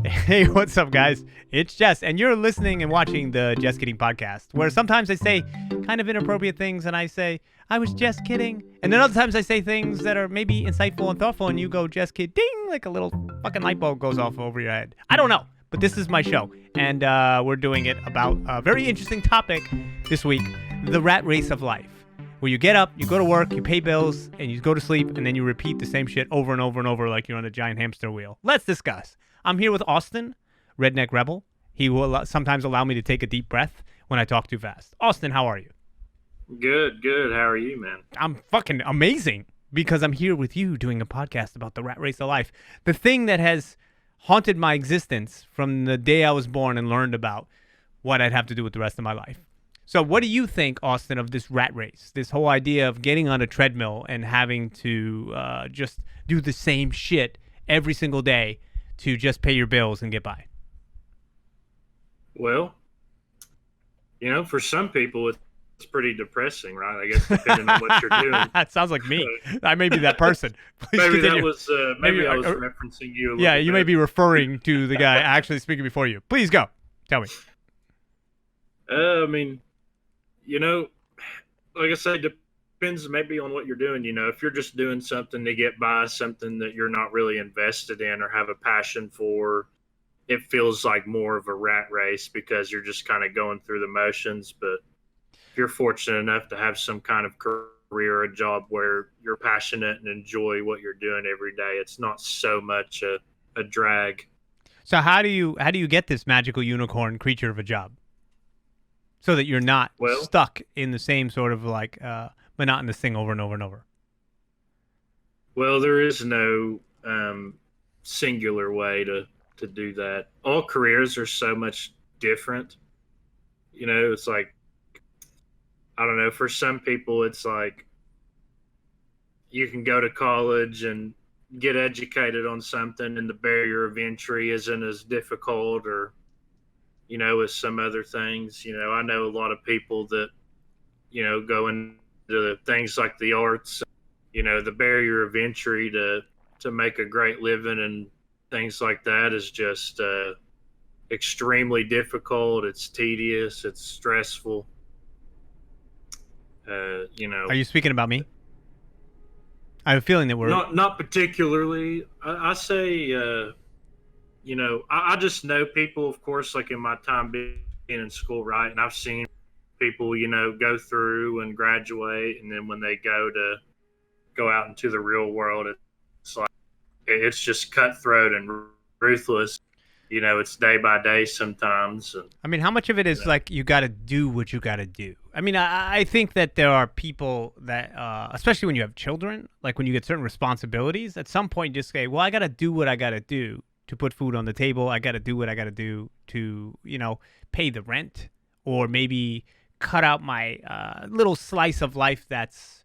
Hey, what's up, guys? It's Jess, and you're listening and watching the Jeskidding podcast, where sometimes I say kind of inappropriate things, and I say, I was just kidding. And then other times I say things that are maybe insightful and thoughtful, and you go, Jeskid, ding, like a little fucking light bulb goes off over your head. I don't know, but this is my show, and we're doing it about a very interesting topic this week, the rat race of life. Where you get up, you go to work, you pay bills, and you go to sleep, and then you repeat the same shit over and over and over like you're on a giant hamster wheel. Let's discuss. I'm here with Austin, Redneck Rebel. He will sometimes allow me to take a deep breath when I talk too fast. Austin, how are you? Good, good. How are you, man? I'm fucking amazing because I'm here with you doing a podcast about the rat race of life. The thing that has haunted my existence from the day I was born and learned about what I'd have to do with the rest of my life. So what do you think, Austin, of this rat race? This whole idea of getting on a treadmill and having to just do the same shit every single day to just pay your bills and get by? Well, for some people, it's pretty depressing, right? I guess depending on what you're doing. That sounds like me. I may be that person. Please Maybe continue. that was maybe I was referencing you. Yeah, you may bit. be referring to the guy actually speaking before you. Please go. Tell me. I mean, like I said, depends maybe on what you're doing. If you're just doing something to get by, something that you're not really invested in or have a passion for, it feels like more of a rat race because you're just kind of going through the motions. But if you're fortunate enough to have some kind of career, a job where you're passionate and enjoy what you're doing every day, it's not so much a drag. So how do you get this magical unicorn creature of a job? So that you're not stuck in the same sort of like monotonous thing over and over and over. Well, there is no singular way to do that. All careers are so much different. It's like, I don't know, for some people, it's like you can go to college and get educated on something and the barrier of entry isn't as difficult or as some other things. I know a lot of people that, go into things like the arts, the barrier of entry to make a great living and things like that is just extremely difficult. It's tedious. It's stressful. Are you speaking about me? I have a feeling that we're not particularly. I say, I just know people, of course, like in my time being in school, right? And I've seen people, go through and graduate, and then when they go out into the real world, it's like it's just cutthroat and ruthless. It's day by day sometimes. And, I mean, how much of it is like you got to do what you got to do? I mean, I think that there are people that, especially when you have children, like when you get certain responsibilities, at some point just say, well, I got to do what I got to do to put food on the table. I got to do what I got to do to, pay the rent or maybe cut out my little slice of life that's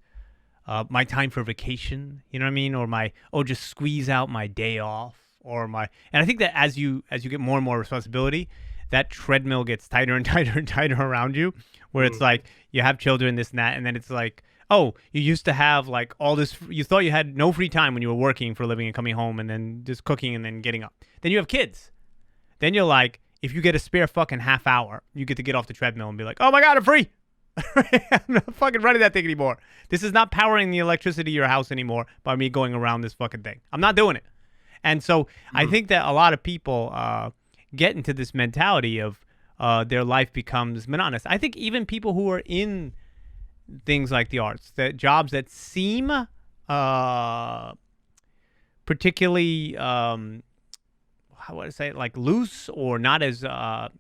my time for vacation, you know what I mean? Or just squeeze out my day off and I think that as you get more and more responsibility, that treadmill gets tighter and tighter and tighter around you, where it's like you have children, this and that, and then it's like, oh, you used to have like all this, you thought you had no free time when you were working for a living and coming home and then just cooking and then getting up. Then you have kids. Then you're like, if you get a spare fucking half hour, you get to get off the treadmill and be like, oh my God, I'm free. I'm not fucking running that thing anymore. This is not powering the electricity of your house anymore by me going around this fucking thing. I'm not doing it. And so I think that a lot of people get into this mentality of their life becomes monotonous. I think even people who are in things like the arts, that jobs that seem particularly, how would I say it, like loose or not as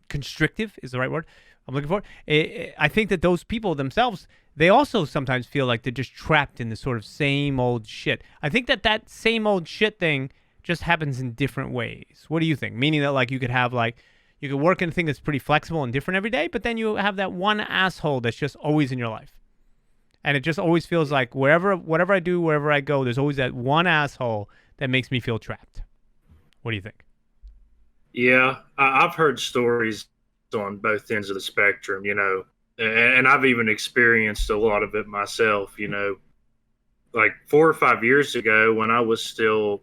constrictive is the right word I'm looking for. I think that those people themselves, they also sometimes feel like they're just trapped in the sort of same old shit. I think that same old shit thing just happens in different ways. What do you think? Meaning that like you could work in a thing that's pretty flexible and different every day, but then you have that one asshole that's just always in your life. And it just always feels like whatever I do, wherever I go, there's always that one asshole that makes me feel trapped. What do you think? Yeah, I've heard stories on both ends of the spectrum, and I've even experienced a lot of it myself, like 4 or 5 years ago when I was still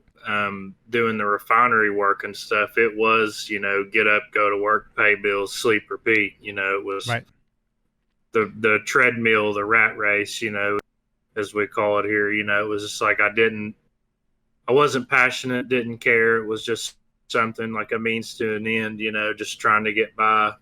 doing the refinery work and stuff, it was, get up, go to work, pay bills, sleep, repeat. It was Right. the treadmill, the rat race, as we call it here. It was just like I wasn't passionate, didn't care. It was just something like a means to an end, just trying to get by.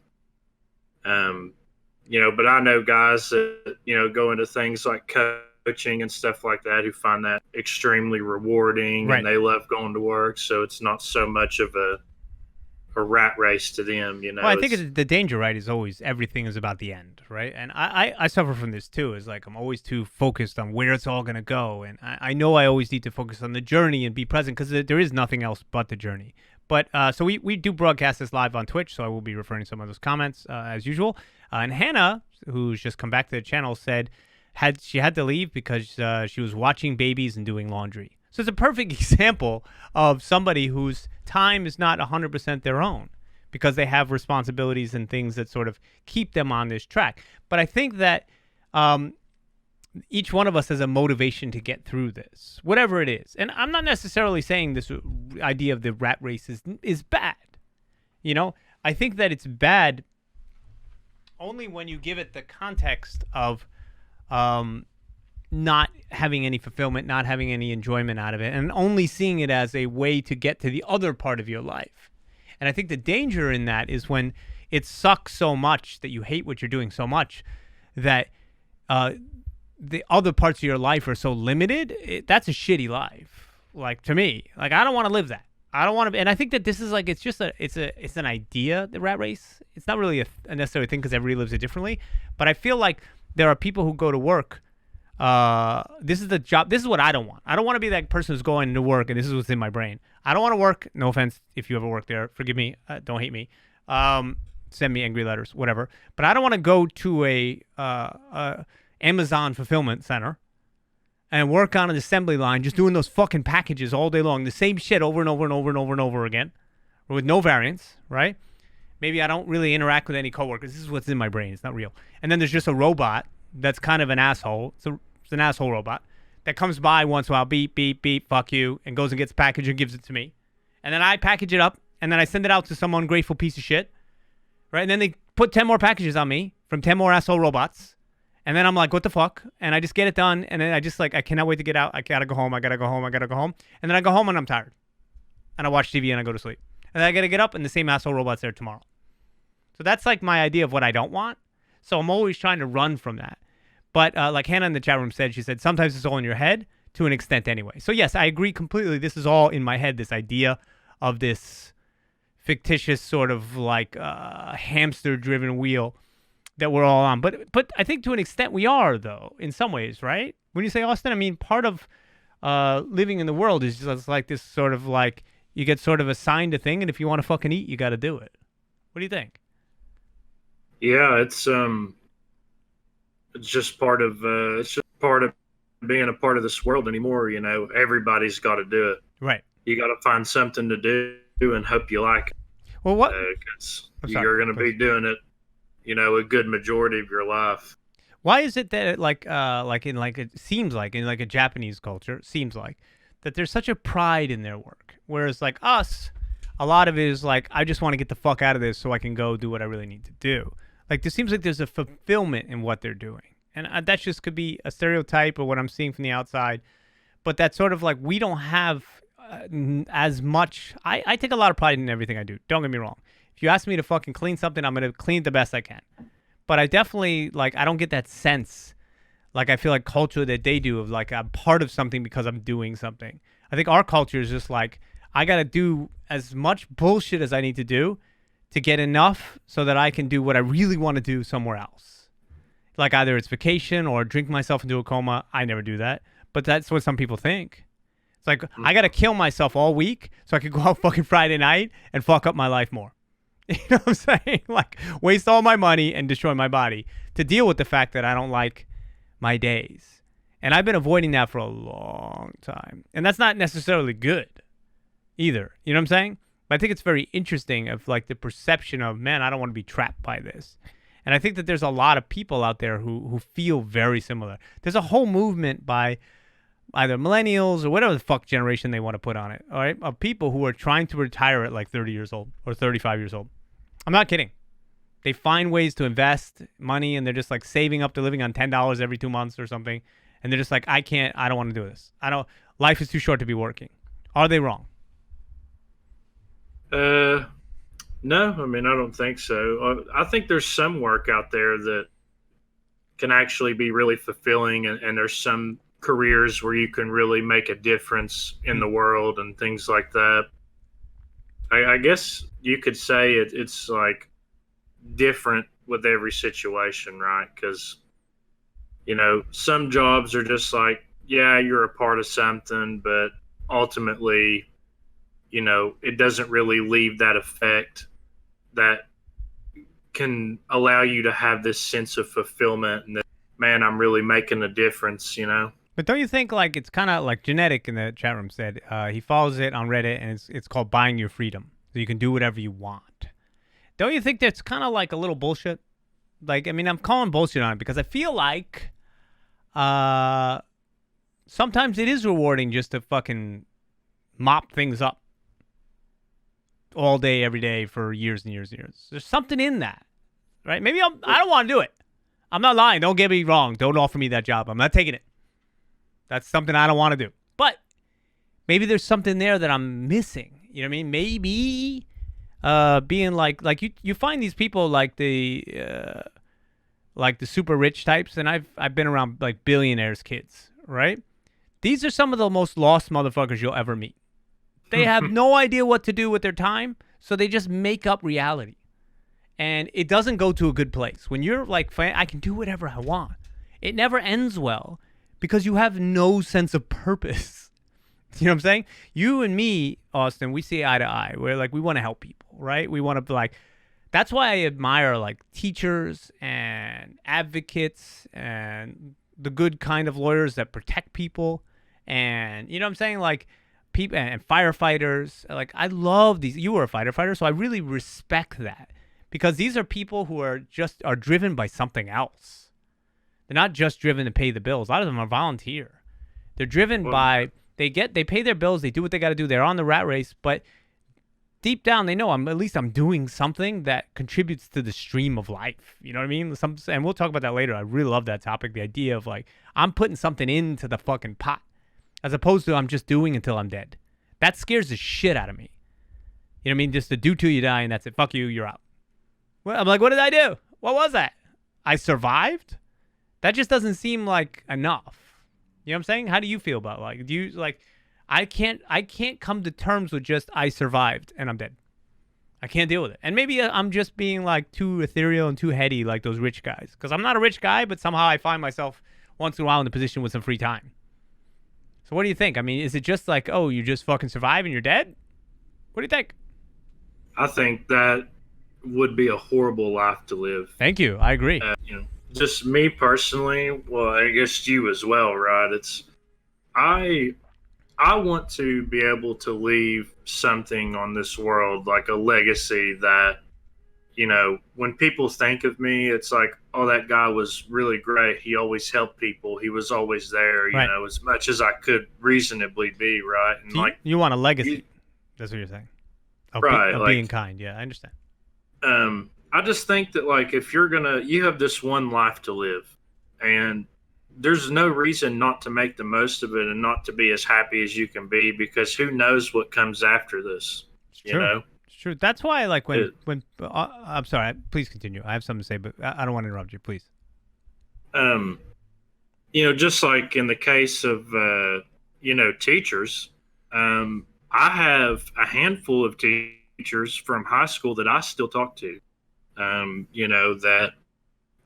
But I know guys that, go into things like coaching and stuff like that who find that extremely rewarding, Right. and they love going to work. So it's not so much of a rat race to them, Well, I think the danger, right, is always everything is about the end, right? And I suffer from this too. Is like I'm always too focused on where it's all going to go. And I know I always need to focus on the journey and be present because there is nothing else but the journey. But so we do broadcast this live on Twitch, so I will be referring to some of those comments as usual. And Hannah, who's just come back to the channel, said she had to leave because she was watching babies and doing laundry. So it's a perfect example of somebody whose time is not 100% their own because they have responsibilities and things that sort of keep them on this track. But I think that each one of us has a motivation to get through this, whatever it is. And I'm not necessarily saying this idea of the rat race is bad. I think that it's bad only when you give it the context of not having any fulfillment, not having any enjoyment out of it, and only seeing it as a way to get to the other part of your life. And I think the danger in that is when it sucks so much that you hate what you're doing so much that the other parts of your life are so limited. That's a shitty life. Like, to me, like, I don't want to live that. I don't want to. And I think that this is like, it's an idea, the rat race. It's not really a necessary thing because everybody lives it differently. But I feel like there are people who go to work. This is the job. This is what I don't want. I don't want to be that person who's going to work, and this is what's in my brain. I don't want to work. No offense if you ever work there. Forgive me. Don't hate me. Send me angry letters, whatever. But I don't want to go to a Amazon fulfillment center and work on an assembly line just doing those fucking packages all day long. The same shit over and over and over and over and over again with no variance, right? Maybe I don't really interact with any coworkers. This is what's in my brain. It's not real. And then there's just a robot that's kind of an asshole. It's an asshole robot that comes by once in a while, beep, beep, beep, fuck you, and goes and gets a package and gives it to me. And then I package it up, and then I send it out to some ungrateful piece of shit, right? And then they put 10 more packages on me from 10 more asshole robots. And then I'm like, what the fuck? And I just get it done, and then I just like, I cannot wait to get out. I gotta go home. I gotta go home. And then I go home and I'm tired. And I watch TV and I go to sleep. And then I gotta get up and the same asshole robot's there tomorrow. So that's like my idea of what I don't want. So I'm always trying to run from that. But like Hannah in the chat room said, she said, sometimes it's all in your head to an extent anyway. So yes, I agree completely. This is all in my head, this idea of this fictitious sort of like hamster-driven wheel that we're all on. But I think to an extent we are, though, in some ways, right? When you say Austin, I mean, part of living in the world is just like this sort of like, you get sort of assigned a thing, and if you want to fucking eat, you got to do it. What do you think? Yeah, it's just part of being a part of this world anymore. Everybody's got to do it. Right. You got to find something to do and hope you like it. Well, what? Because you're going to be doing it, a good majority of your life. Why is it that it seems like in like a Japanese culture, it seems like that there's such a pride in their work, whereas like us, a lot of it is like, I just want to get the fuck out of this so I can go do what I really need to do. Like, there seems like there's a fulfillment in what they're doing. And that just could be a stereotype or what I'm seeing from the outside. But that's sort of like, we don't have as much. I take a lot of pride in everything I do. Don't get me wrong. If you ask me to fucking clean something, I'm going to clean it the best I can. But I definitely, like, I don't get that sense. Like, I feel like culture that they do of like, I'm part of something because I'm doing something. I think our culture is just like, I got to do as much bullshit as I need to do to get enough so that I can do what I really want to do somewhere else. Like either it's vacation or drink myself into a coma. I never do that. But that's what some people think. It's like, I got to kill myself all week so I could go out fucking Friday night and fuck up my life more. You know what I'm saying? Like, waste all my money and destroy my body to deal with the fact that I don't like my days. And I've been avoiding that for a long time. And that's not necessarily good either. You know what I'm saying? But I think it's very interesting of like the perception of, man, I don't want to be trapped by this. And I think that there's a lot of people out there who feel very similar. There's a whole movement by either millennials or whatever the fuck generation they want to put on it, all right, of people who are trying to retire at like 30 years old or 35 years old. I'm not kidding. They find ways to invest money and they're just like saving up to living on $10 every 2 months or something. And they're just like, I don't want to do this. Life is too short to be working. Are they wrong? No, I mean, I don't think so. I think there's some work out there that can actually be really fulfilling, and there's some careers where you can really make a difference in the world and things like that. I guess you could say it's like different with every situation, right? Because, some jobs are just like, yeah, you're a part of something, but ultimately, it doesn't really leave that effect that can allow you to have this sense of fulfillment and that, man, I'm really making a difference. But don't you think like it's kind of like Genetic in the chat room said he follows it on Reddit and it's called Buying Your Freedom, so you can do whatever you want. Don't you think that's kind of like a little bullshit? Like, I mean, I'm calling bullshit on it because I feel like sometimes it is rewarding just to fucking mop things up all day, every day for years and years and years. There's something in that, right? Maybe I don't want to do it. I'm not lying. Don't get me wrong. Don't offer me that job. I'm not taking it. That's something I don't want to do. But maybe there's something there that I'm missing. You know what I mean? Maybe being like you find these people like the super rich types, and I've been around like billionaires' kids, right? These are some of the most lost motherfuckers you'll ever meet. They have no idea what to do with their time, so they just make up reality. And it doesn't go to a good place. When you're like, I can do whatever I want, it never ends well because you have no sense of purpose. You know what I'm saying? You and me, Austin, we see eye to eye. We're like, we want to help people, right? We want to like, that's why I admire like teachers and advocates and the good kind of lawyers that protect people. And you know what I'm saying? Like, people and firefighters, like I love these. You were a fighter, so I really respect that because these are people who are driven by something else. They're not just driven to pay the bills. A lot of them are volunteer. They're driven by they pay their bills, they do what they got to do. They're on the rat race, but deep down they know I'm doing something that contributes to the stream of life. You know what I mean? And we'll talk about that later. I really love that topic, the idea of like I'm putting something into the fucking pot. As opposed to I'm just doing until I'm dead. That scares the shit out of me. You know what I mean? Just to do till you die and that's it. Fuck you, you're out. Well, I'm like, what did I do? What was that? I survived? That just doesn't seem like enough. You know what I'm saying? How do you feel about like, do you like, I can't come to terms with just I survived and I'm dead. I can't deal with it. And maybe I'm just being like too ethereal and too heady like those rich guys. Because I'm not a rich guy, but somehow I find myself once in a while in a position with some free time. So what do you think? I mean, is it just like, oh, you just fucking survive and you're dead? What do you think? I think that would be a horrible life to live. Thank you. I agree. Just me personally, well, I guess you as well, right? I want to be able to leave something on this world, like a legacy that, when people think of me, it's like, oh, that guy was really great. He always helped people. He was always there, right. As much as I could reasonably be, right? And so you want a legacy. That's what you're saying. Right. Of being kind. Yeah, I understand. I just think that, like, if you have this one life to live, and there's no reason not to make the most of it and not to be as happy as you can be, because who knows what comes after this, you know? True. That's why, like, when I'm sorry. Please continue. I have something to say, but I don't want to interrupt you. Please. Just like in the case of teachers, I have a handful of teachers from high school that I still talk to. That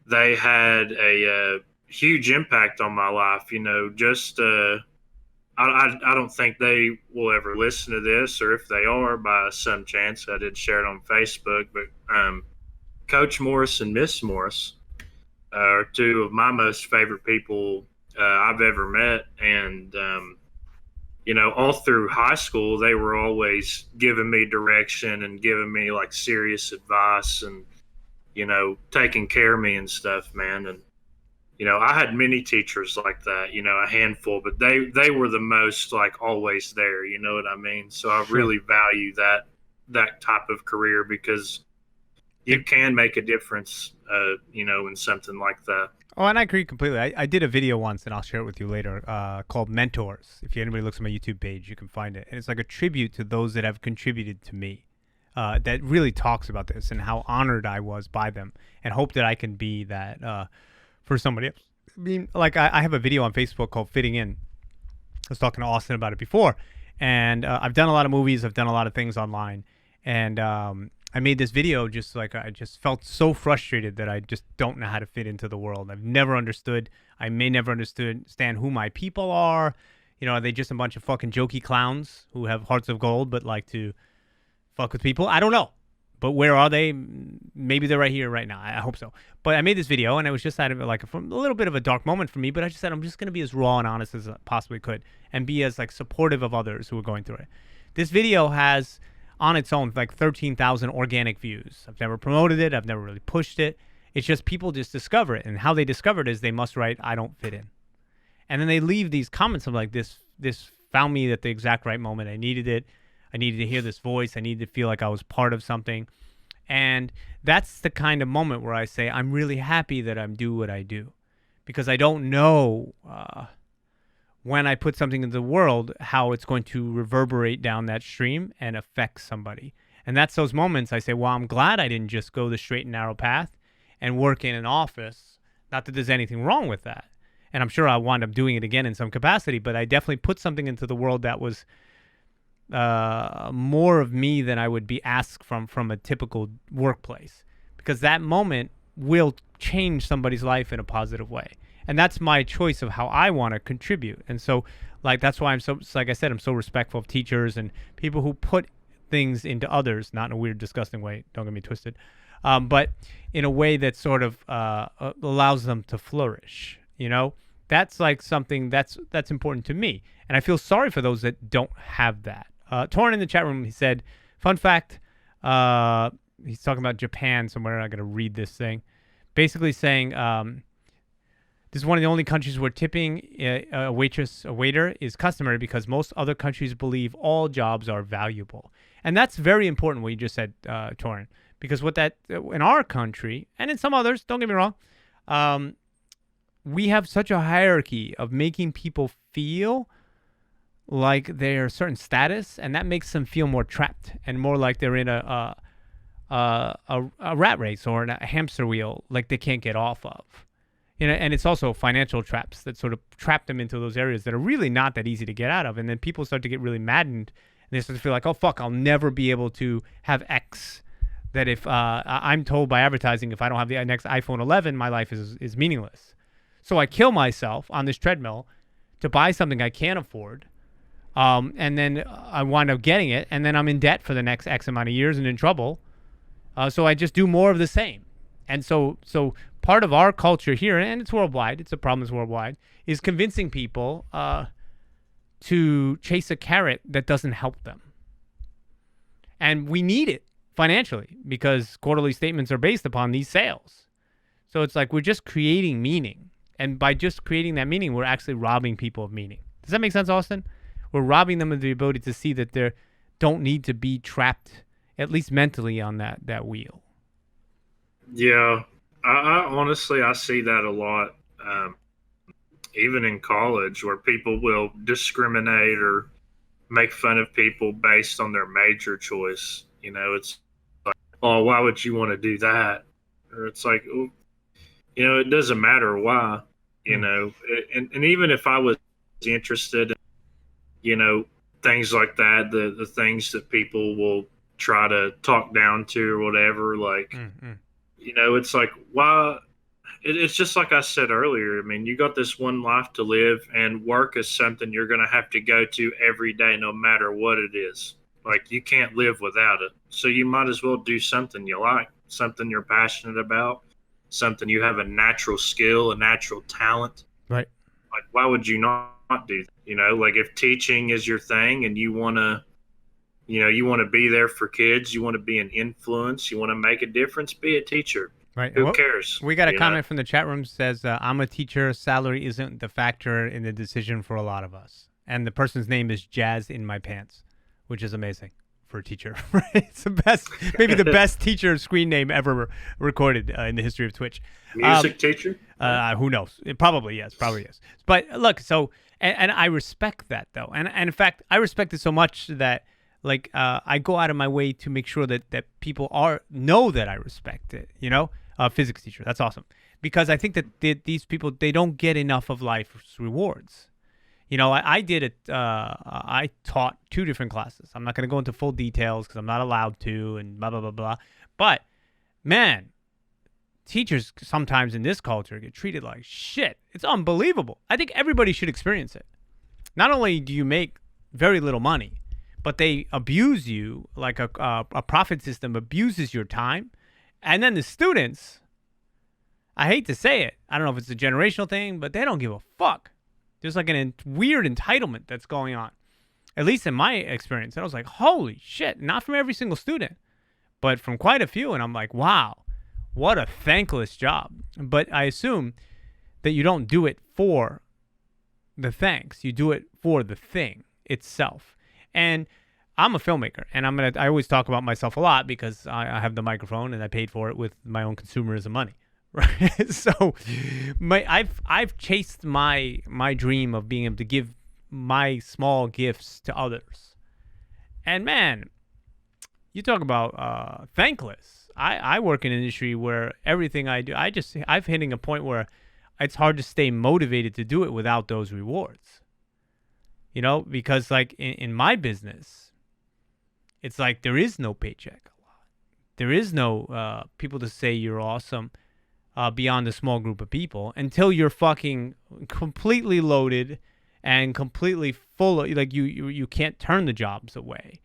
they had a huge impact on my life. I don't think they will ever listen to this, or if they are, by some chance, I did share it on Facebook. But Coach Morris and Miss Morris are two of my most favorite people I've ever met. And, all through high school, they were always giving me direction and giving me like serious advice and, taking care of me and stuff, man. And I had many teachers like that, a handful, but they were the most like always there, you know what I mean? So I Sure. really value that type of career because you They, can make a difference, in something like that. oh, and I agree completely. I did a video once, and I'll share it with you later, called Mentors. If anybody looks at my YouTube page, you can find it. And it's like a tribute to those that have contributed to me, that really talks about this and how honored I was by them, and hope that I can be that for somebody else. I mean, like I have a video on Facebook called Fitting In. I was talking to Austin about it before, and I've done a lot of movies. I've done a lot of things online, and I made this video just like I just felt so frustrated that I just don't know how to fit into the world. I've never understood. I may never understand who my people are. Are they just a bunch of fucking jokey clowns who have hearts of gold but like to fuck with people? I don't know. But where are they? Maybe they're right here, right now. I hope so. But I made this video, and it was just out of like a little bit of a dark moment for me. But I just said I'm just gonna be as raw and honest as I possibly could, and be as like supportive of others who are going through it. This video has on its own like 13,000 organic views. I've never promoted it. I've never really pushed it. It's just people just discover it, and how they discover it is they must write "I don't fit in," and then they leave these comments of like this found me at the exact right moment. I needed it. I needed to hear this voice. I needed to feel like I was part of something. And that's the kind of moment where I say, I'm really happy that I do what I do, because I don't know when I put something into the world how it's going to reverberate down that stream and affect somebody. And that's those moments I say, well, I'm glad I didn't just go the straight and narrow path and work in an office. Not that there's anything wrong with that. And I'm sure I'll wind up doing it again in some capacity, but I definitely put something into the world that was more of me than I would be asked from a typical workplace, because that moment will change somebody's life in a positive way, and that's my choice of how I want to contribute. And so, like that's why I'm so, like I said, I'm so respectful of teachers and people who put things into others, not in a weird, disgusting way. Don't get me twisted, but in a way that sort of allows them to flourish. That's like something that's important to me, and I feel sorry for those that don't have that. Torrin in the chat room, he said, fun fact, he's talking about Japan somewhere. I got to read this thing. Basically saying, this is one of the only countries where tipping a waiter is customary, because most other countries believe all jobs are valuable. And that's very important what you just said, Torrin, because in our country and in some others, don't get me wrong, we have such a hierarchy of making people feel like they're a certain status, and that makes them feel more trapped and more like they're in a rat race or in a hamster wheel, like they can't get off of. And it's also financial traps that sort of trap them into those areas that are really not that easy to get out of. And then people start to get really maddened, and they start to feel like, oh fuck, I'll never be able to have X. That if I'm told by advertising, if I don't have the next iPhone 11, my life is meaningless. So I kill myself on this treadmill to buy something I can't afford. And then I wind up getting it, and then I'm in debt for the next X amount of years and in trouble. So I just do more of the same. And so part of our culture here, and it's worldwide, it's a problem that's worldwide, is convincing people to chase a carrot that doesn't help them. And we need it financially, because quarterly statements are based upon these sales. So it's like we're just creating meaning. And by just creating that meaning, we're actually robbing people of meaning. Does that make sense, Austin? We're robbing them of the ability to see that they don't need to be trapped, at least mentally, on that wheel. Yeah, I honestly I see that a lot, even in college, where people will discriminate or make fun of people based on their major choice. It's like, oh, why would you want to do that? Or it's like, oh, it doesn't matter why. And even if I was interested in, things like that, the things that people will try to talk down to or whatever, like, it's like, why? It's just like I said earlier. I mean, you got this one life to live, and work is something you're going to have to go to every day, no matter what it is. Like, you can't live without it. So you might as well do something you like, something you're passionate about, something you have a natural skill, a natural talent. Right. Like, why would you not do that? Like if teaching is your thing and you want to, you want to be there for kids, you want to be an influence, you want to make a difference, be a teacher. Right. Who cares? We got a You know? comment from the chat room says, I'm a teacher. Salary isn't the factor in the decision for a lot of us. And the person's name is Jazz in My Pants, which is amazing for a teacher. Right? It's the best, maybe the best teacher screen name ever recorded in the history of Twitch. Music teacher? Who knows? It probably yes. But look, so, and I respect that though. And in fact, I respect it so much that like I go out of my way to make sure that people know that I respect it, you know? Physics teacher. That's awesome. Because I think that these people, they don't get enough of life's rewards. You know, I did it. I taught 2 different classes. I'm not going to go into full details because I'm not allowed to and blah, blah, blah, blah. But, man, teachers sometimes in this culture get treated like shit. It's unbelievable. I think everybody should experience it. Not only do you make very little money, but they abuse you like a profit system abuses your time. And then the students, I hate to say it, I don't know if it's a generational thing, but they don't give a fuck. There's like a weird entitlement that's going on, at least in my experience. And I was like, holy shit, not from every single student, but from quite a few. And I'm like, wow, what a thankless job. But I assume that you don't do it for the thanks. You do it for the thing itself. And I'm a filmmaker, and I always talk about myself a lot because I have the microphone and I paid for it with my own consumerism money, right? So, I've chased my dream of being able to give my small gifts to others, and man, you talk about thankless. I work in an industry where everything I do, I've hitting a point where it's hard to stay motivated to do it without those rewards. You know, because like in my business, it's like there is no paycheck a lot. There is no people to say you're awesome beyond a small group of people until you're fucking completely loaded and completely full of, like you can't turn the jobs away.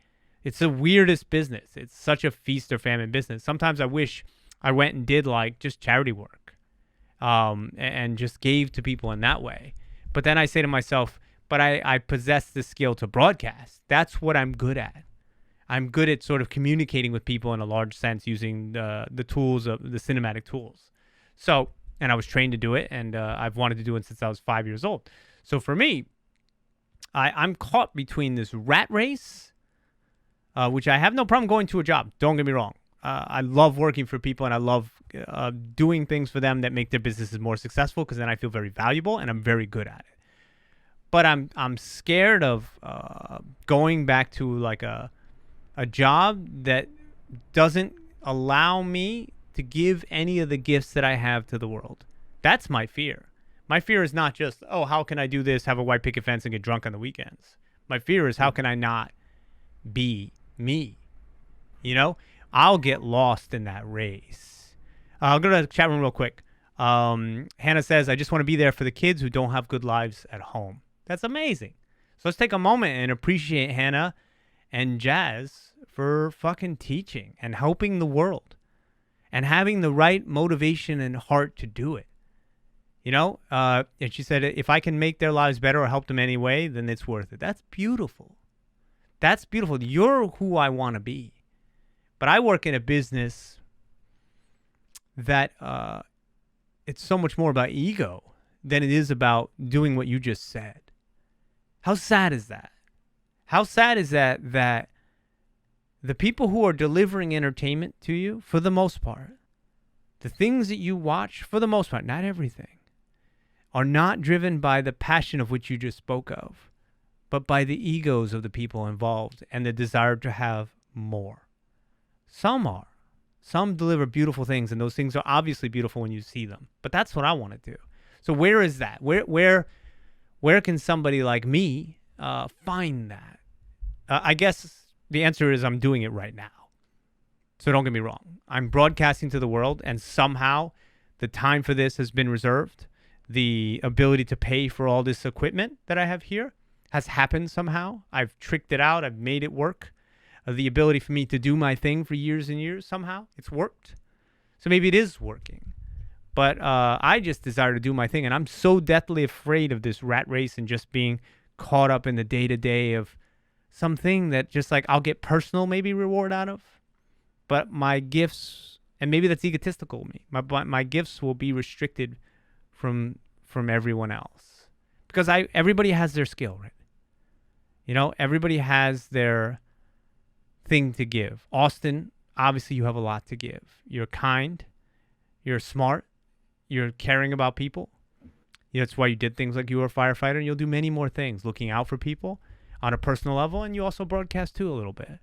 It's the weirdest business. It's such a feast or famine business. Sometimes I wish I went and did like just charity work and just gave to people in that way. But then I say to myself, but I possess the skill to broadcast. That's what I'm good at. I'm good at sort of communicating with people in a large sense using the tools of the cinematic tools. So, and I was trained to do it, and I've wanted to do it since I was 5 years old. So for me, I'm caught between this rat race, which I have no problem going to a job. Don't get me wrong. I love working for people, and I love doing things for them that make their businesses more successful because then I feel very valuable, and I'm very good at it. But I'm scared of going back to like a job that doesn't allow me to give any of the gifts that I have to the world. That's my fear. My fear is not just, oh, how can I do this, have a white picket fence, and get drunk on the weekends. My fear is, how can I not be me? You know? I'll get lost in that race. I'll go to the chat room real quick. Hannah says, I just want to be there for the kids who don't have good lives at home. That's amazing. So let's take a moment and appreciate Hannah and Jazz for fucking teaching and helping the world and having the right motivation and heart to do it. You know, and she said, if I can make their lives better or help them any way, then it's worth it. That's beautiful. That's beautiful. You're who I want to be. But I work in a business that it's so much more about ego than it is about doing what you just said. How sad is that? How sad is that the people who are delivering entertainment to you, for the most part, the things that you watch, for the most part, not everything, are not driven by the passion of which you just spoke of, but by the egos of the people involved and the desire to have more. Some are. Some deliver beautiful things, and those things are obviously beautiful when you see them. But that's what I want to do. So where is that? Where can somebody like me find that? I guess the answer is I'm doing it right now. So don't get me wrong. I'm broadcasting to the world, and somehow the time for this has been reserved. The ability to pay for all this equipment that I have here has happened somehow. I've tricked it out. I've made it work. The ability for me to do my thing for years and years, somehow it's worked. So maybe it is working. But I just desire to do my thing, and I'm so deathly afraid of this rat race and just being caught up in the day-to-day of something that just like I'll get personal maybe reward out of. But my gifts And maybe that's egotistical of me. My gifts will be restricted from everyone else because everybody has their skill, right? Everybody has their thing to give. Austin, obviously, you have a lot to give. You're kind. You're smart. You're caring about people. That's why you did things like you were a firefighter, and you'll do many more things, looking out for people on a personal level, and you also broadcast too a little bit.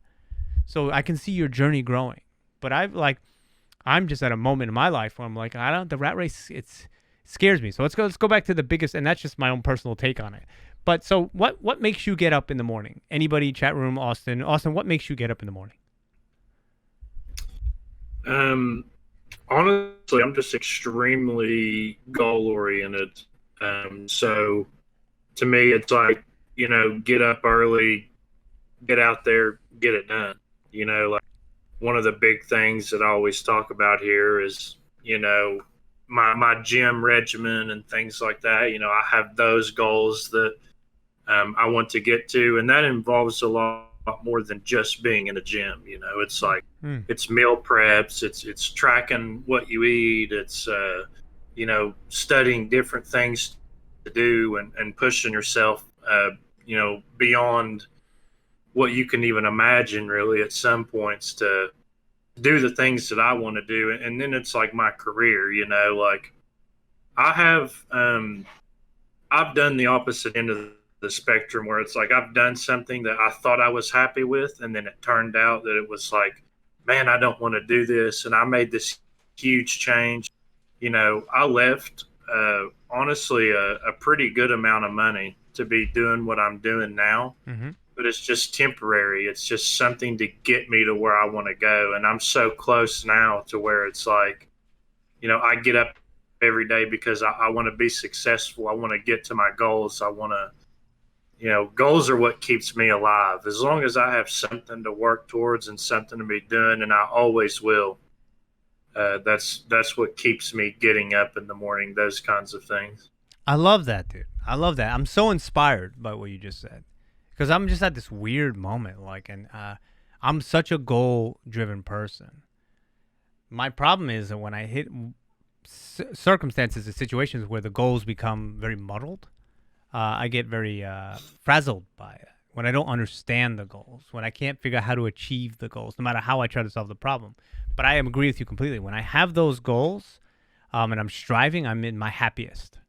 So I can see your journey growing. But I'm just at a moment in my life where I'm like, the rat race, it scares me. So let's go back to the biggest, and that's just my own personal take on it. But so what makes you get up in the morning? Anybody, chat room, Austin, what makes you get up in the morning? Honestly, I'm just extremely goal oriented. So to me, it's like, get up early, get out there, get it done. Like one of the big things that I always talk about here is, my gym regimen and things like that. I have those goals that I want to get to, and that involves a lot more than just being in a gym. It's like it's meal preps, it's tracking what you eat, it's studying different things to do and pushing yourself beyond what you can even imagine really at some points to do the things that I want to do. And then it's like my career, like I have I've done the opposite end of the spectrum where it's like I've done something that I thought I was happy with, and then it turned out that it was like, man, I don't want to do this, and I made this huge change. I left honestly a pretty good amount of money to be doing what I'm doing now. Mm-hmm. But it's just temporary. It's just something to get me to where I want to go. And I'm so close now to where it's like, I get up every day because I want to be successful. I want to get to my goals. I want to, goals are what keeps me alive. As long as I have something to work towards and something to be doing, and I always will. That's what keeps me getting up in the morning, those kinds of things. I love that, dude. I love that. I'm so inspired by what you just said. Because I'm just at this weird moment, and I'm such a goal-driven person. My problem is that when I hit circumstances and situations where the goals become very muddled, I get very frazzled by it. When I don't understand the goals, when I can't figure out how to achieve the goals, no matter how I try to solve the problem. But I agree with you completely. When I have those goals and I'm striving, I'm in my happiest.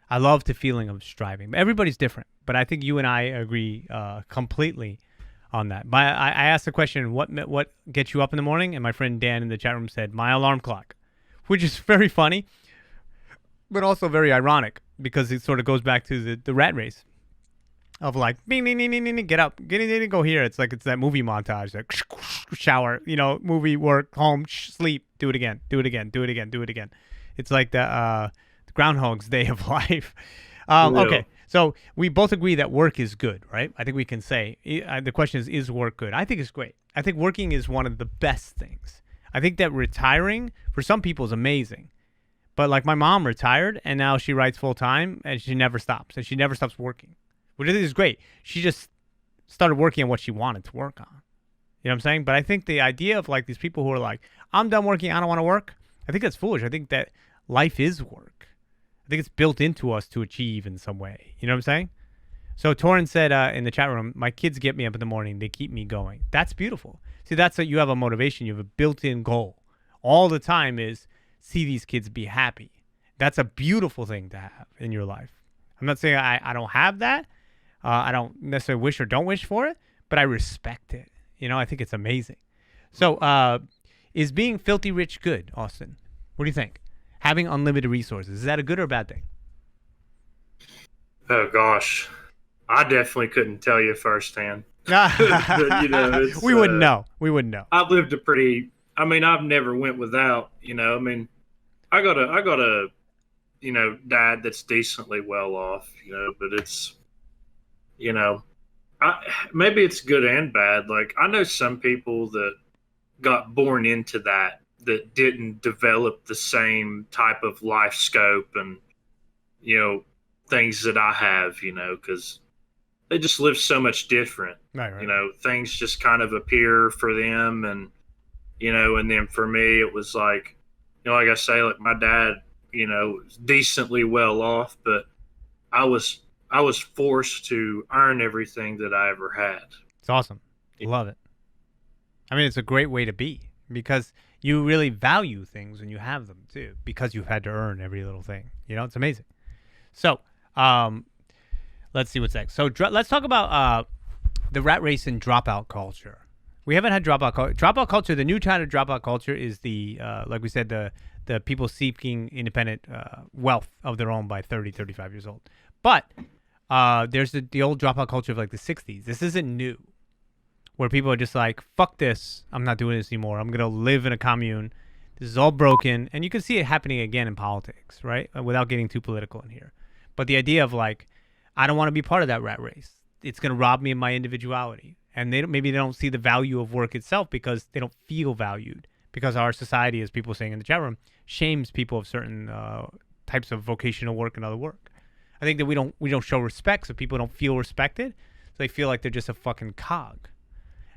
I love the feeling of striving. But everybody's different. But I think you and I agree completely on that. I asked the question, what gets you up in the morning? And my friend Dan in the chat room said, my alarm clock, which is very funny, but also very ironic because it sort of goes back to the rat race of like, bing, bing, bing, bing, bing, get up, get in, go here. It's like it's that movie montage, like shower, movie, work, home, sleep, do it again, do it again, do it again, do it again. It's like the Groundhog's Day of life. Okay. So we both agree that work is good, right? I think we can say the question is work good? I think it's great. I think working is one of the best things. I think that retiring for some people is amazing. But like my mom retired and now she writes full time and she never stops. And she never stops working, which I think is great. She just started working on what she wanted to work on. You know what I'm saying? But I think the idea of like these people who are like, I'm done working, I don't want to work. I think that's foolish. I think that life is work. I think it's built into us to achieve in some way. You know what I'm saying? So Torrin said in the chat room, my kids get me up in the morning. They keep me going. That's beautiful. See, that's you have a motivation. You have a built-in goal. All the time is see these kids be happy. That's a beautiful thing to have in your life. I'm not saying I don't have that. I don't necessarily wish or don't wish for it, but I respect it. I think it's amazing. So is being filthy rich good, Austin? What do you think? Having unlimited resources, is that a good or a bad thing? Oh gosh, I definitely couldn't tell you firsthand. But, we wouldn't know. We wouldn't know. I've lived a pretty. I've never went without. I got a dad that's decently well off. But it's, maybe it's good and bad. Like I know some people that got born into that didn't develop the same type of life scope and, things that I have, because they just live so much different. Right. Things just kind of appear for them. And, And then for me, it was like, like I say, like my dad, was decently well off, but I was I was forced to earn everything that I ever had. It's awesome. Yeah. Love it. I mean, it's a great way to be because you really value things when you have them too, because you've had to earn every little thing. It's amazing. So, um, let's see what's next. So, let's talk about the rat race and dropout culture. We haven't had dropout culture. Dropout culture. The new kind of dropout culture is the like we said, the people seeking independent wealth of their own by 30, 35 years old. But there's the old dropout culture of like the 60s. This isn't new, where people are just like, fuck this, I'm not doing this anymore. I'm gonna live in a commune. This is all broken, and you can see it happening again in politics, right? Without getting too political in here. But the idea of like, I don't want to be part of that rat race. It's gonna rob me of my individuality, and maybe they don't see the value of work itself because they don't feel valued. Because our society, as people are saying in the chat room, shames people of certain types of vocational work and other work. I think that we don't show respect, so people don't feel respected. So they feel like they're just a fucking cog.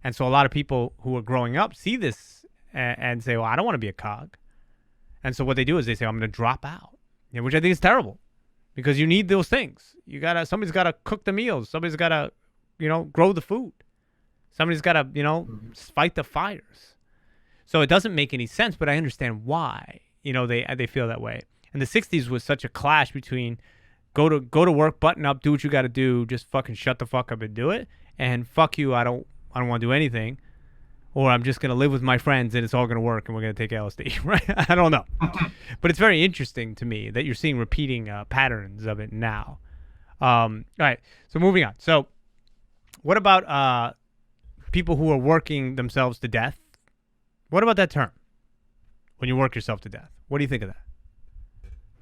And so a lot of people who are growing up see this and say, well, I don't want to be a cog. And so what they do is they say, I'm going to drop out, which I think is terrible because you need those things. Somebody's got to cook the meals. Somebody's got to, grow the food. Somebody's got to, fight the fires. So it doesn't make any sense, but I understand why, they feel that way. And the 60s was such a clash between go to work, button up, do what you got to do, just fucking shut the fuck up and do it. And fuck you, I don't want to do anything, or I'm just going to live with my friends and it's all going to work and we're going to take LSD, right? I don't know. But it's very interesting to me that you're seeing repeating patterns of it now. All right, so moving on. So what about people who are working themselves to death? What about that term? When you work yourself to death? What do you think of that?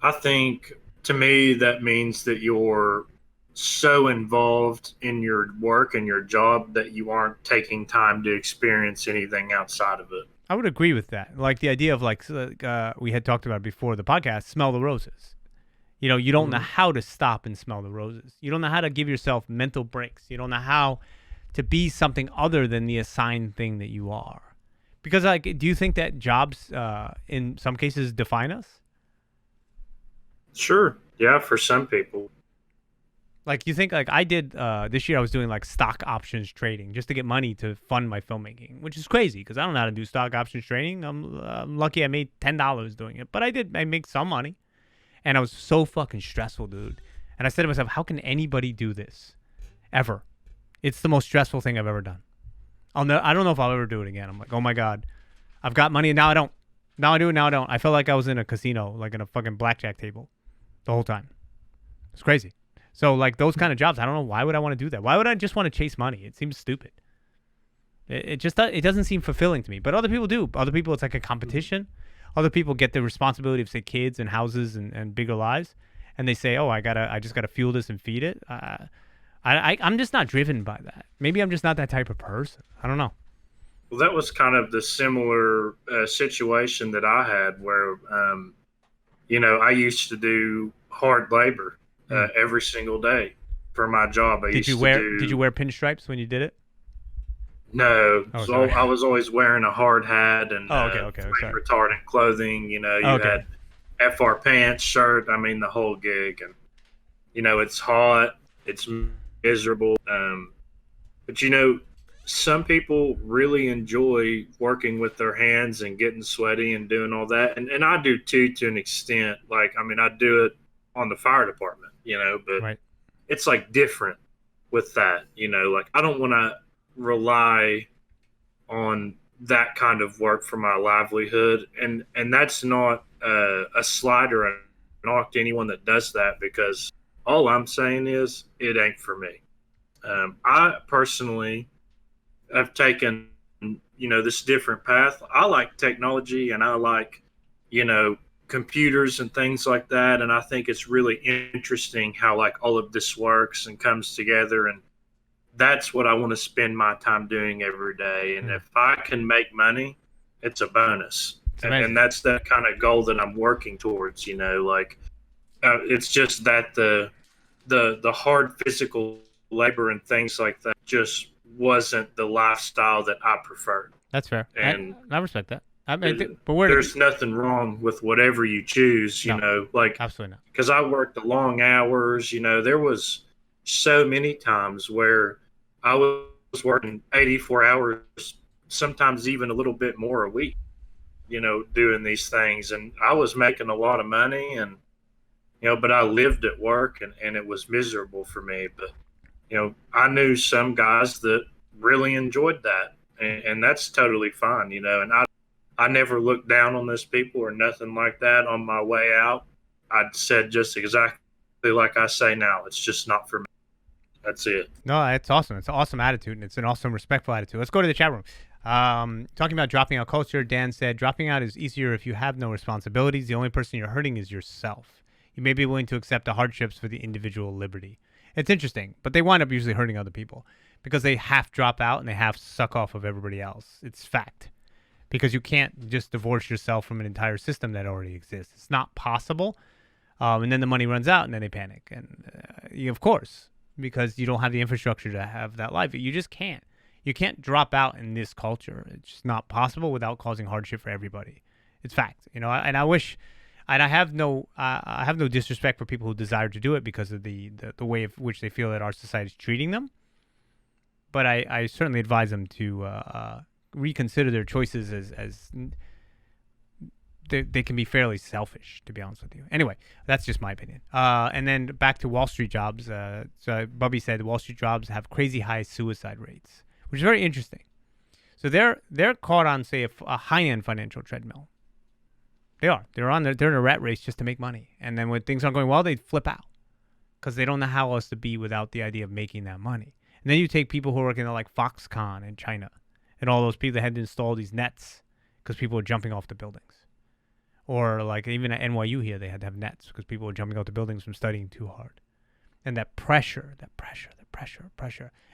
I think, to me, that means that you're so involved in your work and your job that you aren't taking time to experience anything outside of it. I would agree with that. Like the idea of we had talked about before the podcast, smell the roses. You don't know how to stop and smell the roses. You don't know how to give yourself mental breaks. You don't know how to be something other than the assigned thing that you are. Because do you think that jobs in some cases define us? Sure. Yeah, for some people. Like you think I did this year I was doing like stock options trading just to get money to fund my filmmaking, which is crazy because I don't know how to do stock options trading. I'm lucky I made $10 doing it, but I make some money, and I was so fucking stressful, dude. And I said to myself, how can anybody do this ever? It's the most stressful thing I've ever done. I don't know if I'll ever do it again. I'm like, oh my god, I've got money and now I don't. Now I do, now I don't. I felt like I was in a casino, like in a fucking blackjack table, the whole time. It's crazy. So like those kind of jobs, I don't know, why would I want to do that? Why would I just want to chase money? It seems stupid. It doesn't seem fulfilling to me. But other people do. Other people, it's like a competition. Other people get the responsibility of say kids and houses and bigger lives, and they say, oh, I just gotta fuel this and feed it. I'm just not driven by that. Maybe I'm just not that type of person. I don't know. Well, that was kind of the similar situation that I had where, I used to do hard labor every single day for my job. Did you wear pinstripes when you did it? No. Oh, so I was always wearing a hard hat and okay. retardant clothing. You had FR pants, shirt. I mean, the whole gig. And, it's hot. It's miserable. But, some people really enjoy working with their hands and getting sweaty and doing all that. And I do too, to an extent. Like, I mean, I do it on the fire department, but right. It's like different with that, like I don't want to rely on that kind of work for my livelihood. And that's not a slight or a knock to anyone that does that, because all I'm saying is it ain't for me. I personally have taken, this different path. I like technology and I like, computers and things like that. And I think it's really interesting how like all of this works and comes together. And that's what I want to spend my time doing every day. And if I can make money, it's a bonus. And that's that kind of goal that I'm working towards, it's just that the hard physical labor and things like that just wasn't the lifestyle that I preferred. That's fair. And I respect that. I mean, there's, but where to there's nothing wrong with whatever you choose, no, like absolutely not. because I worked the long hours. There was so many times where I was working 84 hours, sometimes even a little bit more a week, doing these things. And I was making a lot of money and, but I lived at work and it was miserable for me. But, I knew some guys that really enjoyed that and that's totally fine, and I never looked down on those people or nothing like that on my way out. I said just exactly like I say now. It's just not for me. That's it. No, it's awesome. It's an awesome attitude, and it's an awesome, respectful attitude. Let's go to the chat room. Talking about dropping out culture, Dan said, dropping out is easier if you have no responsibilities. The only person you're hurting is yourself. You may be willing to accept the hardships for the individual liberty. It's interesting, but they wind up usually hurting other people because they half drop out and they half suck off of everybody else. It's fact. Because you can't just divorce yourself from an entire system that already exists. It's not possible. And then the money runs out and then they panic. And of course, because you don't have the infrastructure to have that life. You just can't. You can't drop out in this culture. It's just not possible without causing hardship for everybody. It's fact, And I wish, and I have no disrespect for people who desire to do it because of the way of which they feel that our society is treating them. But I certainly advise them to reconsider their choices as they can be fairly selfish, to be honest with you. Anyway, that's just my opinion. And then back to Wall Street jobs. So Bubby said Wall Street jobs have crazy high suicide rates, which is very interesting. So they're caught on, say, a high-end financial treadmill. They are. They're in a rat race just to make money. And then when things aren't going well, they flip out because they don't know how else to be without the idea of making that money. And then you take people who are working at like Foxconn in China and all those people that had to install these nets because people were jumping off the buildings. Or like even at NYU here, they had to have nets because people were jumping off the buildings from studying too hard. And that pressure.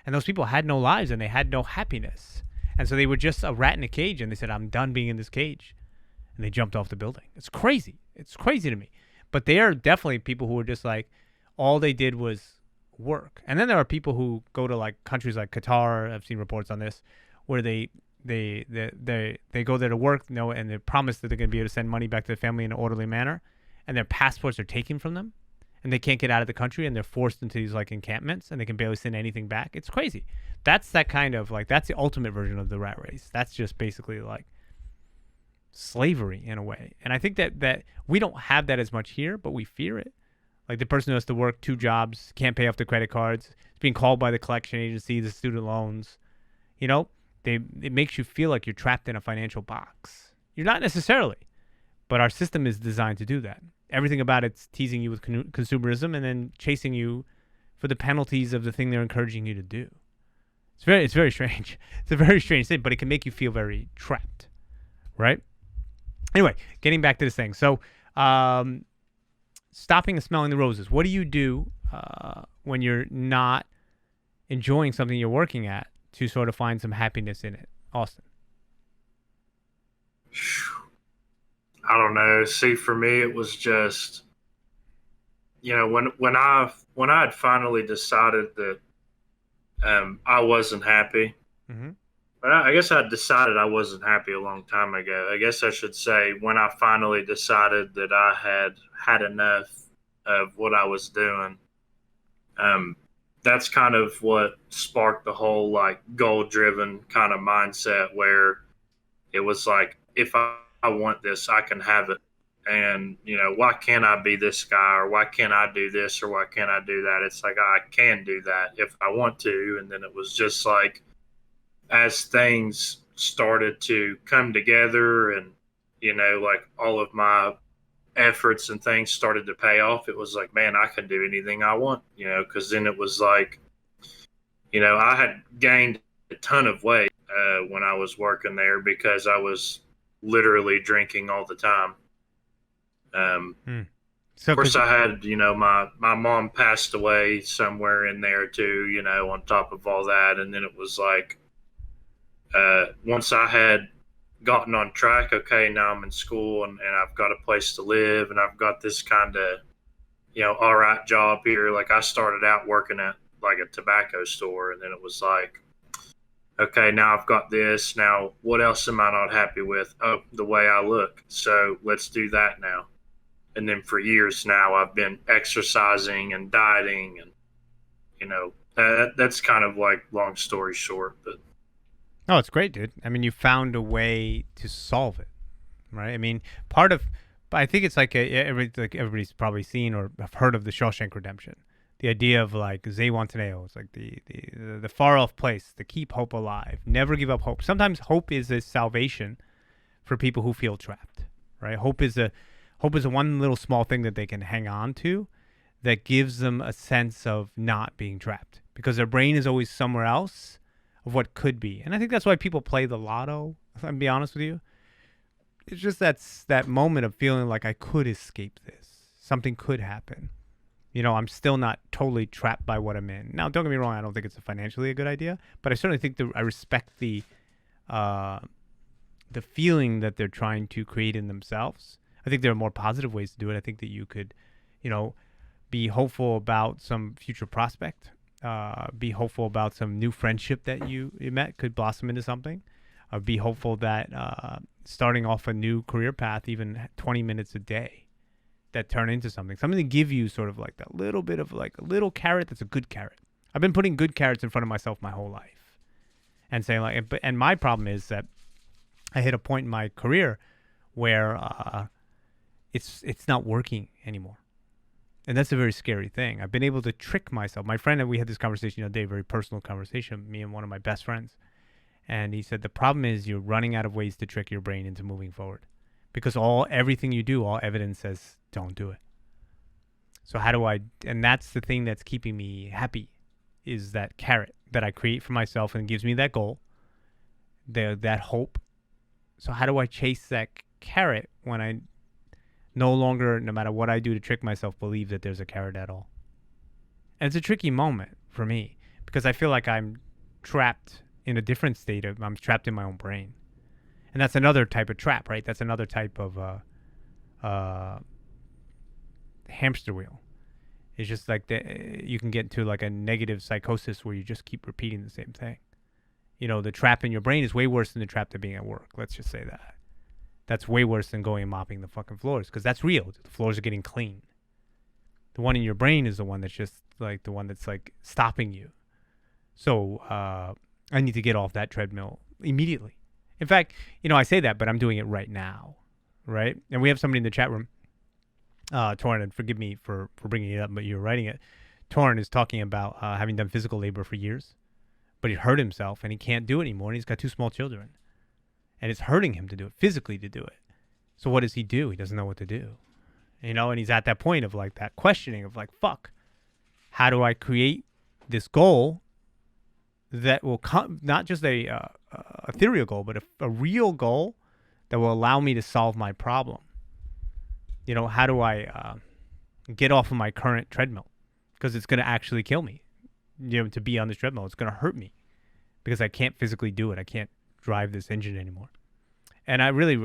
And those people had no lives and they had no happiness. And so they were just a rat in a cage and they said, I'm done being in this cage. And they jumped off the building. It's crazy. It's crazy to me. But they are definitely people who are just like, all they did was work. And then there are people who go to like countries like Qatar. I've seen reports on this where they go there to work, and they're promised that they're going to be able to send money back to their family in an orderly manner, and their passports are taken from them, and they can't get out of the country, and they're forced into these like encampments, and they can barely send anything back. It's crazy. That's that kind of like that's the ultimate version of the rat race. That's just basically like slavery in a way. And I think that we don't have that as much here, but we fear it. Like the person who has to work 2 jobs, can't pay off the credit cards, is being called by the collection agency, the student loans, it makes you feel like you're trapped in a financial box. You're not necessarily, but our system is designed to do that. Everything about it's teasing you with consumerism and then chasing you for the penalties of the thing they're encouraging you to do. It's very strange. It's a very strange thing, but it can make you feel very trapped, right? Anyway, getting back to this thing. So, stopping and smelling the roses. What do you do when you're not enjoying something you're working at to sort of find some happiness in it? Austin. I don't know. See, for me, it was just, when I had finally decided that I wasn't happy. Mm-hmm. But I guess I decided I wasn't happy a long time ago. I guess I should say when I finally decided that I had had enough of what I was doing. That's kind of what sparked the whole like goal-driven kind of mindset where it was like, if I want this, I can have it. And, why can't I be this guy, or why can't I do this, or why can't I do that? It's like, I can do that if I want to. And then it was just like, as things started to come together and, like all of my efforts and things started to pay off, it was like, man, I can do anything I want, because then it was like, I had gained a ton of weight when I was working there because I was literally drinking all the time. So, of course, I had, my mom passed away somewhere in there too, on top of all that. And then it was like, once I had gotten on track, okay, now I'm in school and I've got a place to live and I've got this kind of, all right job here. Like I started out working at like a tobacco store, and then it was like, Okay, now I've got this. Now, what else am I not happy with? Oh, the way I look. So let's do that now. And then for years now, I've been exercising and dieting, and that's kind of like long story short. But Oh, it's great, dude. I mean, you found a way to solve it, right? I mean, part of, but I think it's like everybody's probably seen or have heard of the Shawshank Redemption. The idea of like Zewantaneo, it's like the far off place to keep hope alive, never give up hope. Sometimes hope is a salvation for people who feel trapped, right? Hope is a one little small thing that they can hang on to that gives them a sense of not being trapped because their brain is always somewhere else of what could be. And I think that's why people play the lotto, if I'm be honest with you. It's just that moment of feeling like I could escape this. Something could happen. I'm still not totally trapped by what I'm in. Now, don't get me wrong, I don't think it's financially a good idea, but I certainly think I respect the feeling that they're trying to create in themselves. I think there are more positive ways to do it. I think that you could, be hopeful about some future prospect. Be hopeful about some new friendship that you met could blossom into something. Be hopeful that starting off a new career path, even 20 minutes a day, that turn into something to give you sort of like that little bit of like a little carrot that's a good carrot. I've been putting good carrots in front of myself my whole life and saying like, and my problem is that I hit a point in my career where it's not working anymore. And that's a very scary thing. I've been able to trick myself. My friend and we had this conversation the other day, a very personal conversation, me and one of my best friends. And he said, the problem is you're running out of ways to trick your brain into moving forward. Because everything you do, all evidence says, don't do it. So and that's the thing that's keeping me happy, is that carrot that I create for myself and gives me that goal, that hope. So how do I chase that carrot when I no longer, no matter what I do to trick myself, believe that there's a carrot at all? And it's a tricky moment for me because I feel like I'm trapped in a different state I'm trapped in my own brain. And that's another type of trap, right? That's another type of hamster wheel. It's just like you can get into like a negative psychosis where you just keep repeating the same thing. The trap in your brain is way worse than the trap to being at work. Let's just say that. That's way worse than going and mopping the fucking floors because that's real. The floors are getting clean. The one in your brain is the one that's just like the one that's like stopping you. So I need to get off that treadmill immediately. In fact, I say that, but I'm doing it right now, right? And we have somebody in the chat room, Torrin, and forgive me for bringing it up, but you're writing it. Torrin is talking about having done physical labor for years, but he hurt himself and he can't do it anymore, and he's got 2 small children. And it's hurting him to do it, physically to do it. So what does he do? He doesn't know what to do. And he's at that point of like that questioning of like, fuck, how do I create this goal that will come, not just a ethereal goal, but a real goal that will allow me to solve my problem? How do I get off of my current treadmill? Because it's going to actually kill me. To be on this treadmill, it's going to hurt me because I can't physically do it. I can't drive this engine anymore. And I really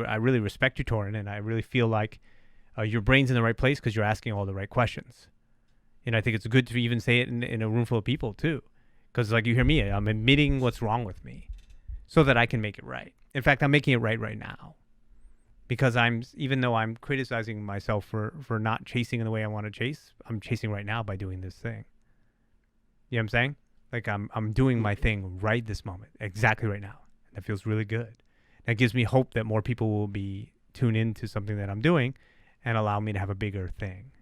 respect you, Torrin, and I really feel like your brain's in the right place because you're asking all the right questions. And I think it's good to even say it in a room full of people too. Because like you hear me, I'm admitting what's wrong with me so that I can make it right. In fact, I'm making it right now. Because even though I'm criticizing myself for not chasing in the way I want to chase, I'm chasing right now by doing this thing. You know what I'm saying? Like I'm doing my thing right this moment, exactly right now. That feels really good. That gives me hope that more people will be tuned into something that I'm doing and allow me to have a bigger thing.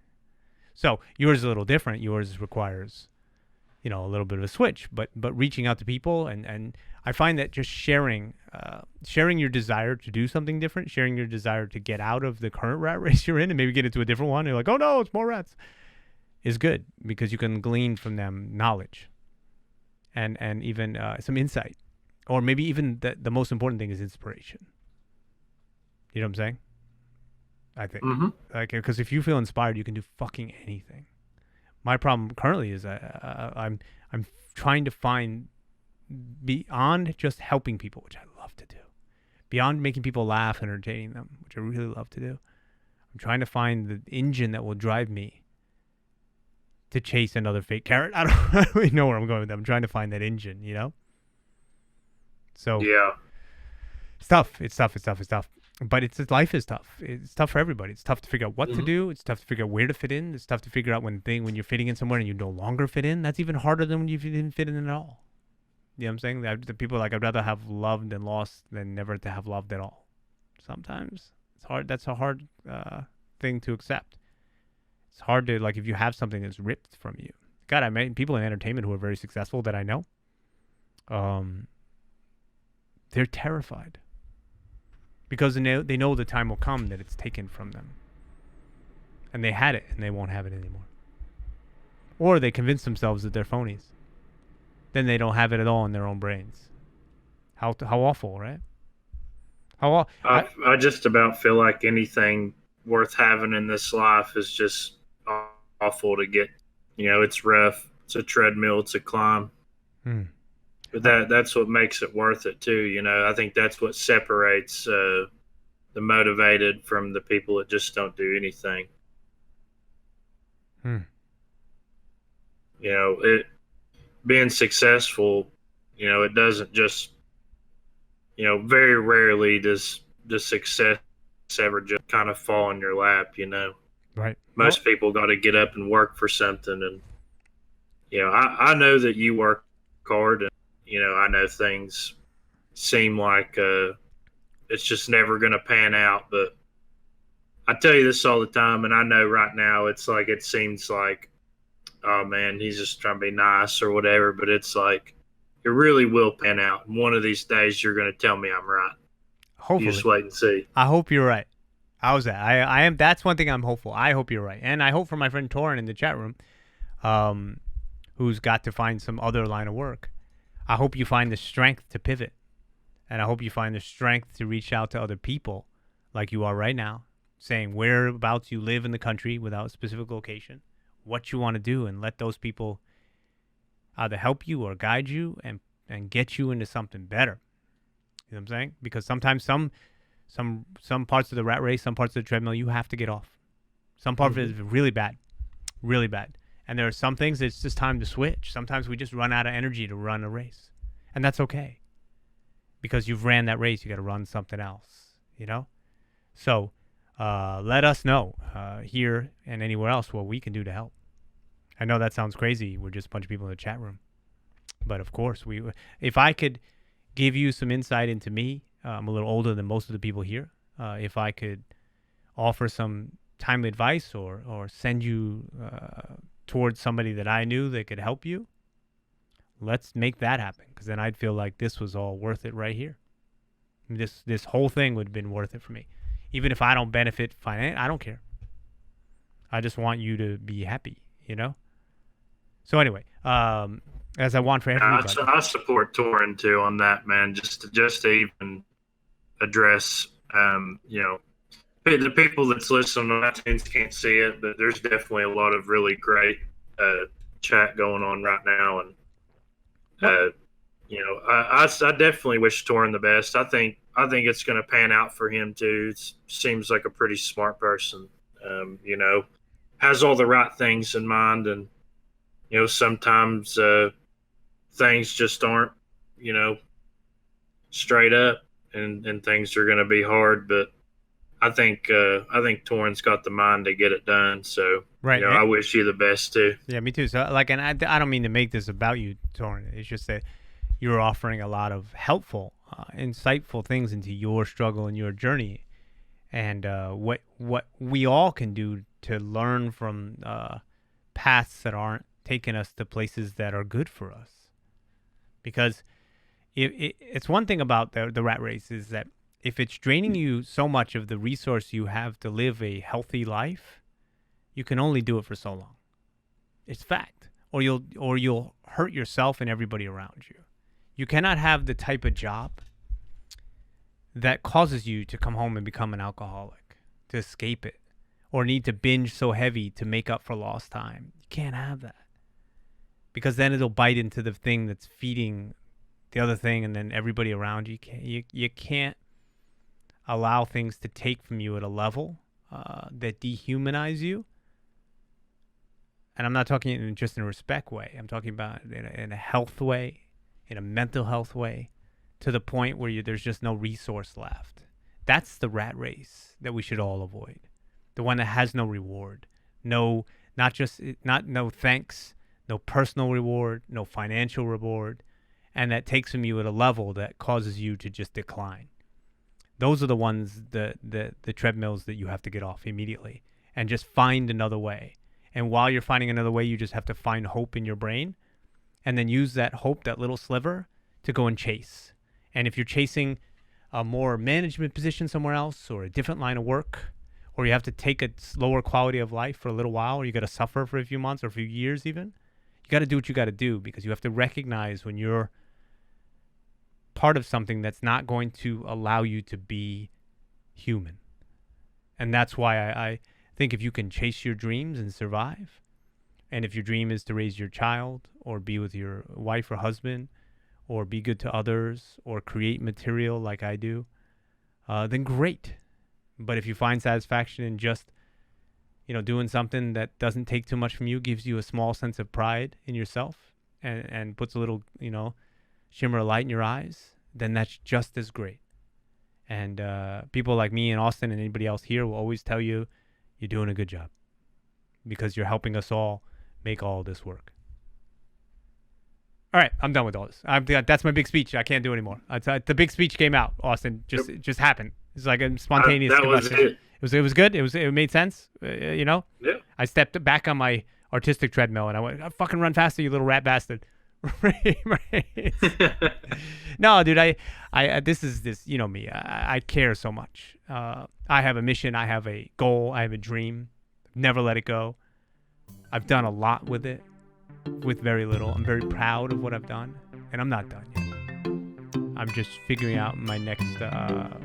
So yours is a little different. Yours requires, a little bit of a switch, but reaching out to people and I find that just sharing your desire to do something different, sharing your desire to get out of the current rat race you're in and maybe get into a different one. You're like, oh no, it's more rats, is good because you can glean from them knowledge and even some insight. Or maybe even the most important thing is inspiration. You know what I'm saying? I think. mm-hmm. Like, because if you feel inspired, you can do fucking anything. My problem currently is I'm trying to find beyond just helping people, which I love to do, beyond making people laugh and entertaining them, which I really love to do. I'm trying to find the engine that will drive me to chase another fake carrot. I don't really know where I'm going with that. I'm trying to find that engine, So Yeah. it's tough. It's tough. It's tough. It's tough. But life is tough. It's tough for everybody. It's tough to figure out what to Hmm. do. It's tough to figure out where to fit in. It's tough to figure out when you're fitting in somewhere and you no longer fit in. That's even harder than when you didn't fit in at all. You know what I'm saying? The people are like, I'd rather have loved and lost than never to have loved at all. Sometimes it's hard. That's a hard thing to accept. It's hard to, like, if you have something that's ripped from you. God, I met people in entertainment who are very successful that I know. They're terrified because they know the time will come that it's taken from them, and they had it and they won't have it anymore. Or they convince themselves that they're phonies. Then they don't have it at all in their own brains. How awful, right? I just about feel like anything worth having in this life is just awful to get. You know, it's rough. It's a treadmill. It's a climb. Hmm. But that's what makes it worth it too. You know, I think that's what separates the motivated from the people that just don't do anything. Hmm. You know, it being successful. You know, it doesn't just. You know, very rarely does the success ever just kind of fall in your lap. You know, Right. Well, most people got to get up and work for something, and you know, I know that you work hard, and you know, I know things seem like it's just never going to pan out. But I tell you this all the time, and I know right now it's like it seems like, oh man, he's just trying to be nice or whatever. But it's like it really will pan out. And one of these days, you're going to tell me I'm right. You just hopefully. wait and see. I hope you're right. How's that? I am. That's one thing I'm hopeful. I hope you're right, and I hope for my friend Torin in the chat room, who's got to find some other line of work. I hope you find the strength to pivot, and I hope you find the strength to reach out to other people, like you are right now, saying whereabouts you live in the country without a specific location, what you want to do, and let those people either help you or guide you and get you into something better. You know what I'm saying? Because sometimes some parts of the rat race, some parts of the treadmill, you have to get off. Some part of it is really bad, really bad. And there are some things it's just time to switch. Sometimes we just run out of energy to run a race, and that's okay. Because you've ran that race, you got to run something else. You know. So let us know here and anywhere else what we can do to help. I know that sounds crazy. We're just a bunch of people in the chat room, but of course if I could give you some insight into me. I'm a little older than most of the people here. If I could offer some timely advice or send you towards somebody that I knew that could help you, let's make that happen. Because then I'd feel like this was all worth it right here. This whole thing would have been worth it for me. Even if I don't benefit financially, I don't care. I just want you to be happy, you know? So anyway, as I want for everybody. I support Torin too on that, man. Just to even address, you know, the people that's listening on iTunes can't see it, but there's definitely a lot of really great chat going on right now, and you know, I definitely wish Torin the best. I think it's going to pan out for him too. It seems like a pretty smart person. You know, has all the right things in mind, and you know, sometimes things just aren't, you know, straight up, and things are going to be hard. But I think Torin's got the mind to get it done. So Right. you know, I wish you the best too. Yeah, me too. So like, and I don't mean to make this about you, Torin. It's just that you're offering a lot of helpful, insightful things into your struggle and your journey, and what we all can do to learn from paths that aren't taking us to places that are good for us. Because it's one thing about the rat race is that if it's draining you so much of the resource you have to live a healthy life, you can only do it for so long. It's fact. Or you'll hurt yourself and everybody around you. You cannot have the type of job that causes you to come home and become an alcoholic, to escape it, or need to binge so heavy to make up for lost time. You can't have that. Because then it'll bite into the thing that's feeding the other thing, and then everybody around you can't. You can't allow things to take from you at a level that dehumanize you. And I'm not talking just in a respect way. I'm talking about in a health way, in a mental health way, to the point where there's just no resource left. That's the rat race that we should all avoid. The one that has no reward, no thanks, no personal reward, no financial reward, and that takes from you at a level that causes you to just decline. Those are the ones, the treadmills that you have to get off immediately and just find another way. And while you're finding another way, you just have to find hope in your brain and then use that hope, that little sliver, to go and chase. And if you're chasing a more management position somewhere else or a different line of work, or you have to take a slower quality of life for a little while, or you got to suffer for a few months or a few years even, you got to do what you got to do, because you have to recognize when you're part of something that's not going to allow you to be human. And that's why I think if you can chase your dreams and survive, and if your dream is to raise your child or be with your wife or husband or be good to others or create material like I do, then great. But if you find satisfaction in just, doing something that doesn't take too much from you, gives you a small sense of pride in yourself and puts a little, shimmer of light in your eyes, then that's just as great. And people like me and Austin and anybody else here will always tell you you're doing a good job because you're helping us all make all this work. All right, I'm done with all this. That's my big speech. I can't do anymore. The big speech came out, Austin. It just happened. It's like a spontaneous combustion. It was good. It made sense. Yeah. I stepped back on my artistic treadmill and I went, "Fucking run faster, you little rat bastard." Right. No, dude. I this is me. I care so much. I have a mission. I have a goal. I have a dream. Never let it go. I've done a lot with it, with very little. I'm very proud of what I've done, and I'm not done yet. I'm just figuring out my next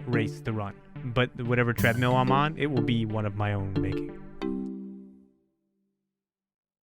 race to run. But whatever treadmill I'm on, it will be one of my own making.